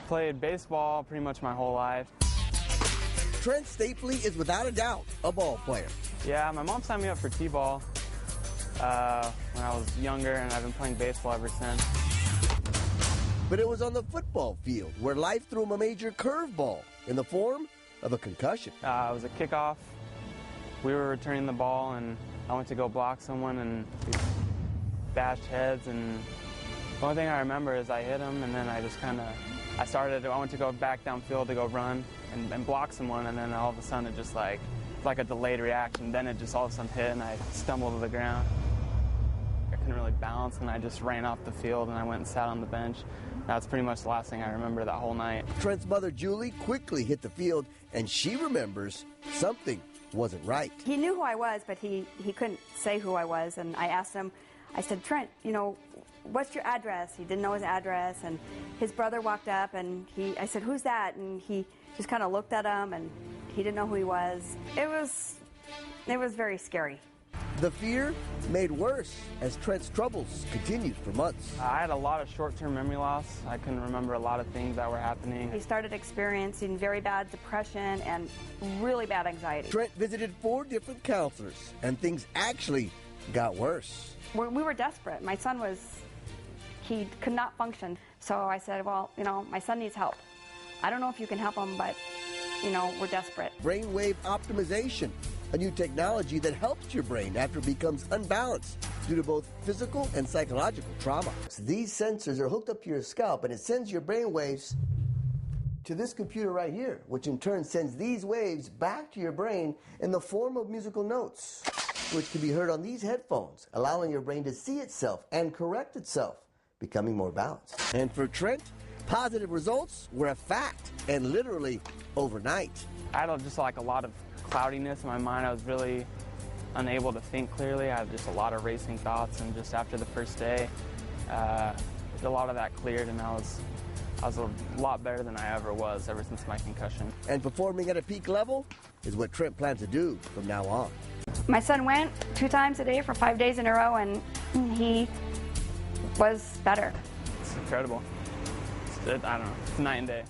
Played baseball pretty much my whole life. Trent Stapley is without a doubt a ball player. Yeah, my mom signed me up for t-ball when I was younger, and I've been playing baseball ever since. But it was on the football field where life threw him a major curveball in the form of a concussion. It was a kickoff. We were returning the ball, and I went to go block someone, and we bashed heads. And the only thing I remember is I hit him, and then I just I went to go back downfield to go run and block someone, and then all of a sudden it just like a delayed reaction. Then it just all of a sudden hit, and I stumbled to the ground. I couldn't really balance, and I just ran off the field, and I went and sat on the bench. That's pretty much the last thing I remember that whole night. Trent's mother, Julie, quickly hit the field, and she remembers something wasn't right. He knew who I was, but he couldn't say who I was, and I asked him, I said, Trent, you know, what's your address? He didn't know his address, and his brother walked up, and I said, who's that? And he just kind of looked at him, and he didn't know who he was. It was very scary. The fear made worse as Trent's troubles continued for months. I had a lot of short-term memory loss. I couldn't remember a lot of things that were happening. He started experiencing very bad depression and really bad anxiety. Trent visited 4 different counselors, and things actually got worse. We were desperate. My son he could not function. So I said, well, you know, my son needs help. I don't know if you can help him, but, you know, we're desperate. Brainwave Optimisation, a new technology that helps your brain after it becomes unbalanced due to both physical and psychological trauma. So these sensors are hooked up to your scalp, and it sends your brain waves to this computer right here, which in turn sends these waves back to your brain in the form of musical notes, which can be heard on these headphones, allowing your brain to see itself and correct itself, becoming more balanced. And for Trent, positive results were a fact, and literally overnight. I had just like a lot of cloudiness in my mind. I was really unable to think clearly. I had just a lot of racing thoughts, and just after the first day, a lot of that cleared, and I was a lot better than I ever was ever since my concussion. And performing at a peak level is what Trent plans to do from now on. My son went 2 times a day for 5 days in a row, and he was better. It's incredible. I don't know, it's night and day.